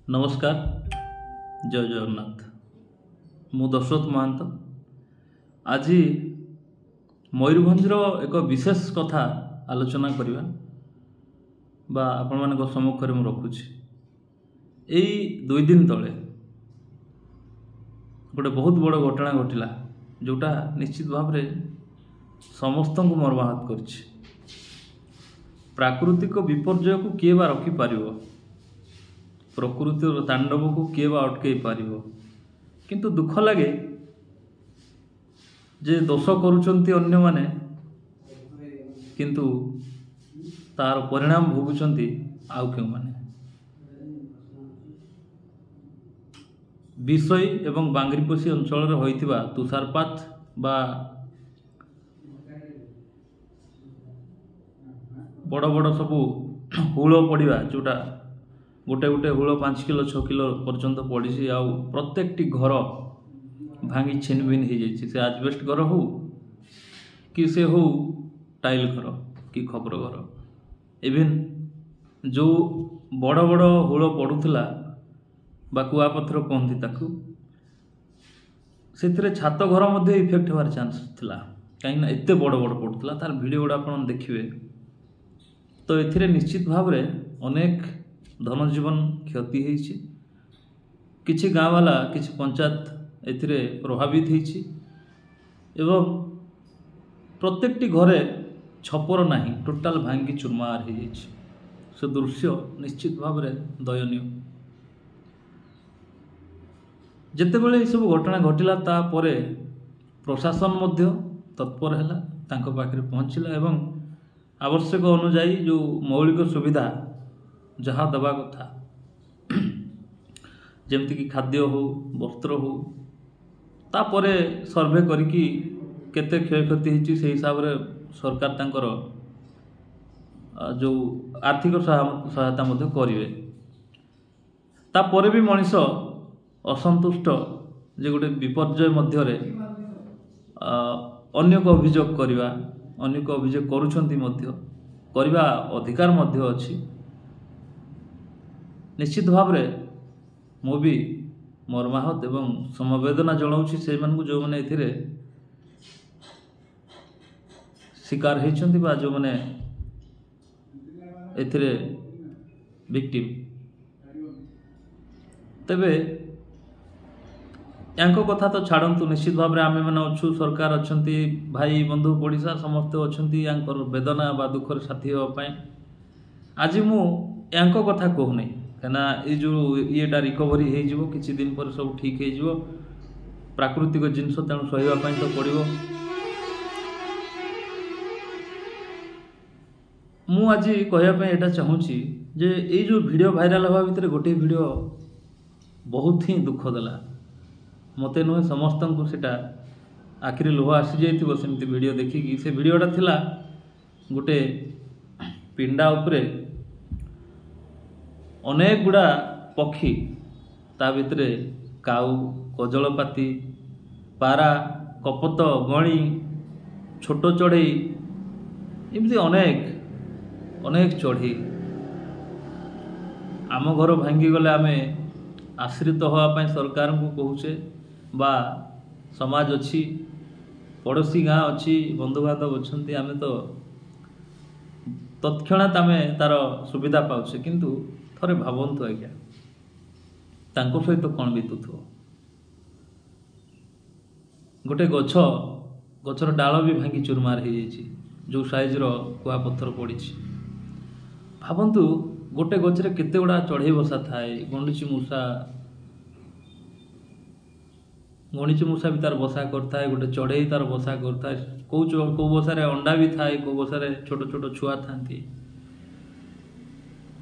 नमस्कार, जय जगन्नाथ। मु दशरथ महांत आज मयूरभंजर एक विशेष कथा आलोचना करवा बा आपण मान सम्मुख में रखुची। यही 2 दिन तले गोटे बहुत बड़ घटना घटला जोटा निश्चित भाव में समस्त को मर्माहत कर प्राकृतिक विपर्यय को किए बा रखी पारिबो, प्रकृति तांडव को किए बा अटकई पारिबो। किंतु दुख लगे जे दोष करुचंती अन्य माने किंतु तार परिणाम भोगुचंती आउ क्यों माने। विषय एवं बांगरीपोषी अंचल रे होइतिबा तुषारपात बा बड़ बड़ सबू हूल पड़ा जोटा गोटे गोटे हूल 5 किलो 6 किलो पर्यंत पड़ी आउ प्रत्येकटी घर भांगी छिनभिन हो जाए। से आजबेस्ट घर हो कि से हो टाइल घर कि खपर घर, इवेन जो बड़ बड़ हूल पड़ूला बा कुआपथर कहती ताकू से छात घर मध्य इफेक्ट होवार चांस थिला कहीं एत बड़ बड़ पड़ूला। तार वीडियो गुड़ा आप देखिए तो ये निश्चित भाव में अनेक धनजीवन क्षति होइछि। किछि गाँव वाला किछि पंचायत एथिरे प्रभावित होइछि एवं प्रत्येकटी घरे छपर नाही टोटाल भांगी चुरमार हो जाइछि। से दृश्य निश्चित भाव में दयनीय। जेतेबेले ये सब घटना घटिला तापरे प्रशासन मध्य तत्पर हैला, तांको पाखरे पहुँचला एवं आवश्यक अनुजाई जो मौलिक सुविधा जहाँ दबा कथा जमती कि खाद्य हो वस्त्र हो तापरे सर्वे करिकी केते क्षयक्षति होती से हिसाब रे सरकार तांकर जो आर्थिक सहायता मध्य करिवे। तापरे भी मनीष असंतुष्ट जे गोटे विपर्यय मध्य रे अन्य को अभियोग करवा अन्य को अभियोग करुछंती मध्य करवा अधिकार मध्य अछि। निश्चित भाव में मु भी मर्माहत एवं समवेदना जनाऊँगी से जो मैंने एथिरे शिकार होइछंती बा जो मैंने एथिरे विक्टिम। तेबे यांको कथा तो छाड़ंतु, निश्चित भाव में आमे माने अच्छु सरकार अच्छंती भाई बंधु पड़िशा समस्ते अच्छंती यांकर वेदना बा दुखर साथी होवा पई। आज मु यांको कथा कहूनी कहना ये जो येटा रिकवरी हो जिवो किछि दिन पर सब ठीक हो जिवो प्राकृतिक जिनस तेणु सहिबा पई तो पड़िबो। मु आज कहया पई एटा चाहूची जे ये जो वीडियो वायरल हवा भितर गोटे वीडियो बहुत ही दुख देला मते नुहे समस्त को सेटा आखिरी लुह आसी जाइथिबो सेमती वीडियो देखिकी। से वीडियोटा थिला गोटे पिंडा उपरे अनेक गुड़ा पक्षी ता भितरे काऊ कजलपाती पारा कपत गणी छोट चढ़ई एमती अनेक अनेक चढ़ई आम घर भांगी गले आमे आश्रित होवाई सरकार को कहूचे बा समाज अच्छी पड़ोसी गाँ अच्छी बंधुबांधव अच्छा आमे तो तत्क्षणात आमे तार सुविधा पाउछे। किंतु थरे भावंतु आज्ञा तांको सहित कौन बीतुथो गोटे गछर डाल भी भांगी चुरमार हो जाइए जो साइज रो कुआपत्थर पड़ी। भावंतु गोटे गछरे केते गुड़ा चढ़ई बसा थाए गणिची मूषा भी तार बसा करता है गोटे चढ़ई तार बसा करता है कौ बसारे अंडा भी थाए कौ बसारे छोट छोट छुआ था।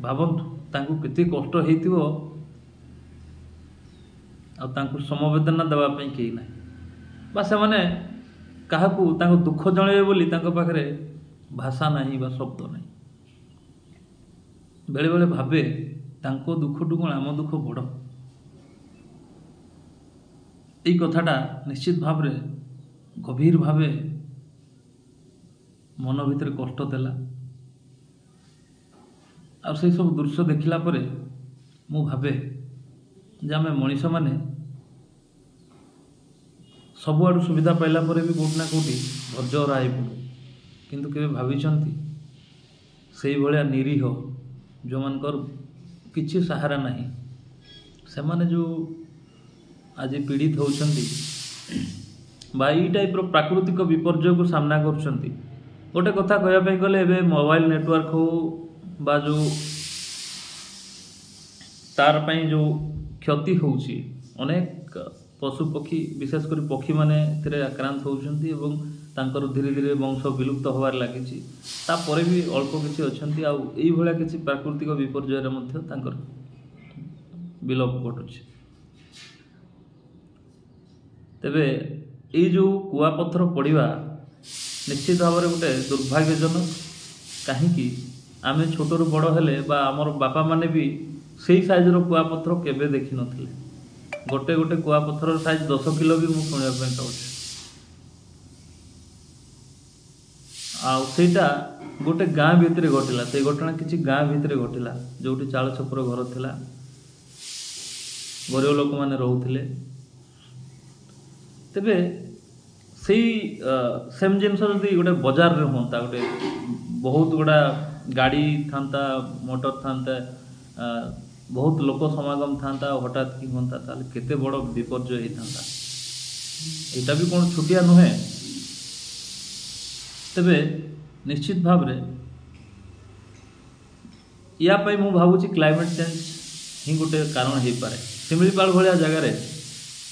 भावंतु तांको केते कष्ट हेतिबो आ तांको समवेदना देवा पई केही नाही बा से माने काहाकू तांको दुख जणेबे बोली तांको पाखरे भाषा नाही बा शब्द नाही। बेले बेले भाबे तांको दुख टुकण आम दुख बड़। এই কথাটা निश्चित भाव में गभीर भावे मन भितर कष्ट देला। ଆଉ ସେଇ ସବୁ ଦୃଶ୍ୟ ଦେଖିଲା ପରେ ମୁଁ ଭାବେ ଯେ ଆମେ ମଣିଷ ମାନେ ସବୁଆଡ଼ୁ ସୁବିଧା ପାଇଲା ପରେ ବି କେଉଁଠି ନା କେଉଁଠି ଧୈର୍ଯ୍ୟହରା ହେଇପଡ଼ୁ, କିନ୍ତୁ କେବେ ଭାବିଛନ୍ତି ସେଇଭଳିଆ ନିରୀହ ଯେଉଁମାନଙ୍କର କିଛି ସାହାରା ନାହିଁ, ସେମାନେ ଯେଉଁ ଆଜି ପୀଡ଼ିତ ହେଉଛନ୍ତି ବା ଏଇ ଟାଇପ୍ର ପ୍ରାକୃତିକ ବିପର୍ଯ୍ୟୟକୁ ସାମ୍ନା କରୁଛନ୍ତି। ଗୋଟେ କଥା କହିବା ପାଇଁ ଗଲେ ଏବେ ମୋବାଇଲ ନେଟୱାର୍କ ହଉ ବା ଯେଉଁ ତାର ପାଇଁ ଯେଉଁ କ୍ଷତି ହେଉଛି, ଅନେକ ପଶୁପକ୍ଷୀ ବିଶେଷ କରି ପକ୍ଷୀମାନେ ଏଥିରେ ଆକ୍ରାନ୍ତ ହେଉଛନ୍ତି ଏବଂ ତାଙ୍କର ଧୀରେ ଧୀରେ ବଂଶ ବିଲୁପ୍ତ ହେବାରେ ଲାଗିଛି। ତାପରେ ବି ଅଳ୍ପ କିଛି ଅଛନ୍ତି ଆଉ ଏଇଭଳିଆ କିଛି ପ୍ରାକୃତିକ ବିପର୍ଯ୍ୟୟରେ ମଧ୍ୟ ତାଙ୍କର ବିଲୋପ ଘଟୁଛି। ତେବେ ଏଇ ଯେଉଁ କୁଆପଥର ପଡ଼ିବା ନିଶ୍ଚିତ ଭାବରେ ଗୋଟେ ଦୁର୍ଭାଗ୍ୟଜନକ, କାହିଁକି ଆମେ ଛୋଟରୁ ବଡ଼ ହେଲେ ବା ଆମର ବାପାମାନେ ବି ସେଇ ସାଇଜ୍ର କୁଆପଥର କେବେ ଦେଖିନଥିଲେ। ଗୋଟେ ଗୋଟେ କୁଆପଥରର ସାଇଜ୍ 10 କିଲୋ ବି ମୁଁ ଶୁଣିବା ପାଇଁ ପାଉଛି। ଆଉ ସେଇଟା ଗୋଟେ ଗାଁ ଭିତରେ ଘଟିଲା, ସେଇ ଘଟଣା କିଛି ଗାଁ ଭିତରେ ଘଟିଲା ଯେଉଁଠି ଚାଳ ଛପର ଘର ଥିଲା, ଗରିବ ଲୋକମାନେ ରହୁଥିଲେ। ତେବେ ସେଇ ସେମ୍ ଜିନିଷ ଯଦି ଗୋଟେ ବଜାରରେ ହୁଅନ୍ତା, ଗୋଟେ ବହୁତ ଗୁଡ଼ା ଗାଡ଼ି ଥାନ୍ତା, ମୋଟର ଥାନ୍ତା, ବହୁତ ଲୋକ ସମାଗମ ଥାନ୍ତା ଆଉ ହଠାତ୍ କି ହୁଅନ୍ତା, ତାହେଲେ କେତେ ବଡ଼ ବିପର୍ଯ୍ୟୟ ହେଇଥାନ୍ତା। ଏଇଟା ବି କ'ଣ ଛୋଟିଆ ନୁହେଁ। ତେବେ ନିଶ୍ଚିତ ଭାବରେ ୟା ପାଇଁ ମୁଁ ଭାବୁଛି କ୍ଲାଇମେଟ୍ ଚେଞ୍ଜ ହିଁ ଗୋଟେ କାରଣ ହେଇପାରେ। ଶିମିଳିପାଳ ଭଳିଆ ଜାଗାରେ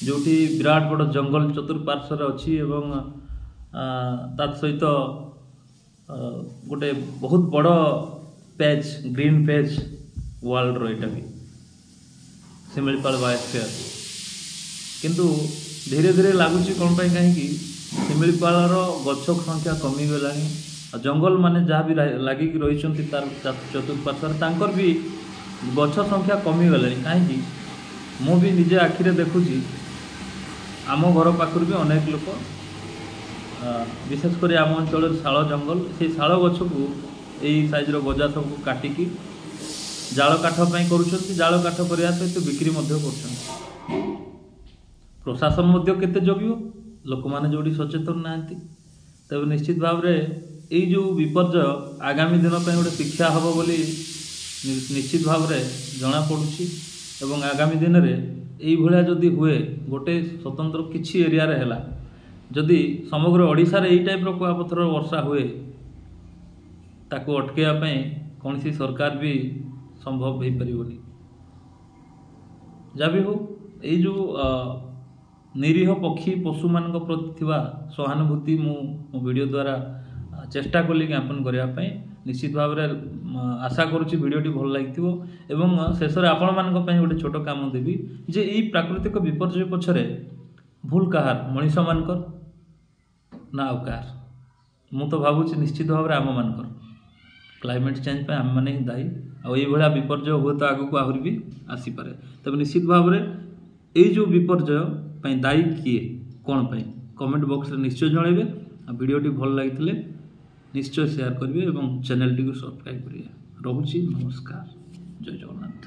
ଯେଉଁଠି ବିରାଟ ବଡ଼ ଜଙ୍ଗଲ ଚତୁଃପାର୍ଶ୍ୱରେ ଅଛି ଏବଂ ତା ସହିତ ଗୋଟେ ବହୁତ ବଡ଼ ପ୍ୟାଚ୍, ଗ୍ରୀନ୍ ପ୍ୟାଚ୍ ୱାର୍ଲଡର, ଏଇଟା ବି ଶିମିଳିପାଳ ବାୟୋସ୍ଫିୟର। କିନ୍ତୁ ଧୀରେ ଧୀରେ ଲାଗୁଛି କ'ଣ ପାଇଁ, କାହିଁକି ଶିମିଳିପାଳର ଗଛ ସଂଖ୍ୟା କମିଗଲାଣି ଆଉ ଜଙ୍ଗଲ ମାନେ ଯାହା ବି ଲାଗିକି ରହିଛନ୍ତି ତାର ଚତୁଃପାର୍ଶ୍ୱରେ ତାଙ୍କର ବି ଗଛ ସଂଖ୍ୟା କମିଗଲାଣି। କାହିଁକି ମୁଁ ବି ନିଜେ ଆଖିରେ ଦେଖୁଛି, ଆମ ଘର ପାଖରୁ ବି ଅନେକ ଲୋକ ବିଶେଷ କରି ଆମ ଅଞ୍ଚଳରେ ଶାଳ ଜଙ୍ଗଲ, ସେଇ ଶାଳ ଗଛକୁ ଏଇ ସାଇଜ୍ର ଗଜା ସବୁ କାଟିକି ଜାଳ କାଠ ପାଇଁ କରୁଛନ୍ତି, ଜାଳ କାଠ କରିବା ସହିତ ବିକ୍ରି ମଧ୍ୟ କରୁଛନ୍ତି। ପ୍ରଶାସନ ମଧ୍ୟ କେତେ ଜଗିବ, ଲୋକମାନେ ଯେଉଁଠି ସଚେତନ ନାହାନ୍ତି। ତେବେ ନିଶ୍ଚିତ ଭାବରେ ଏଇ ଯେଉଁ ବିପର୍ଯ୍ୟୟ ଆଗାମୀ ଦିନ ପାଇଁ ଗୋଟେ ଶିକ୍ଷା ହେବ ବୋଲି ନିଶ୍ଚିତ ଭାବରେ ଜଣାପଡ଼ୁଛି ଏବଂ ଆଗାମୀ ଦିନରେ ଏଇଭଳିଆ ଯଦି ହୁଏ, ଗୋଟେ ସ୍ୱତନ୍ତ୍ର କିଛି ଏରିଆରେ ହେଲା, ଯଦି ସମଗ୍ର ଓଡ଼ିଶାରେ ଏଇ ଟାଇପ୍ର କୁଆପଥର ବର୍ଷା ହୁଏ, ତାକୁ ଅଟକାଇବା ପାଇଁ କୌଣସି ସରକାର ବି ସମ୍ଭବ ହେଇପାରିବନି। ଯାହା ବି ହଉ, ଏଇ ଯେଉଁ ନିରୀହ ପକ୍ଷୀ ପଶୁମାନଙ୍କ ପ୍ରତି ଥିବା ସହାନୁଭୂତି ମୁଁ ମୋ ଭିଡ଼ିଓ ଦ୍ୱାରା ଚେଷ୍ଟା କଲି ଜ୍ଞାପନ କରିବା ପାଇଁ। ନିଶ୍ଚିତ ଭାବରେ ଆଶା କରୁଛି ଭିଡ଼ିଓଟି ଭଲ ଲାଗିଥିବ ଏବଂ ଶେଷରେ ଆପଣମାନଙ୍କ ପାଇଁ ଗୋଟେ ଛୋଟ କାମ ଦେବି ଯେ ଏଇ ପ୍ରାକୃତିକ ବିପର୍ଯ୍ୟୟ ପଛରେ ଭୁଲ କାହାର, ମଣିଷମାନଙ୍କର ନା ଆଉ କାହାର? ମୁଁ ତ ଭାବୁଛି ନିଶ୍ଚିତ ଭାବରେ ଆମମାନଙ୍କର। କ୍ଲାଇମେଟ୍ ଚେଞ୍ଜ ପାଇଁ ଆମମାନେ ହିଁ ଦାୟୀ ଆଉ ଏଇଭଳିଆ ବିପର୍ଯ୍ୟୟ ହୁଏତ ଆଗକୁ ଆହୁରି ବି ଆସିପାରେ। ତେବେ ନିଶ୍ଚିତ ଭାବରେ ଏଇ ଯେଉଁ ବିପର୍ଯ୍ୟୟ ପାଇଁ ଦାୟୀ କିଏ, କ'ଣ ପାଇଁ, କମେଣ୍ଟ ବକ୍ସରେ ନିଶ୍ଚୟ ଜଣାଇବେ। ଆଉ ଭିଡ଼ିଓଟି ଭଲ ଲାଗିଥିଲେ ନିଶ୍ଚୟ ସେୟାର କରିବେ ଏବଂ ଚ୍ୟାନେଲଟିକୁ ସବସ୍କ୍ରାଇବ୍ କରିବେ। ରହୁଛି, ନମସ୍କାର, ଜୟ ଜଗନ୍ନାଥ।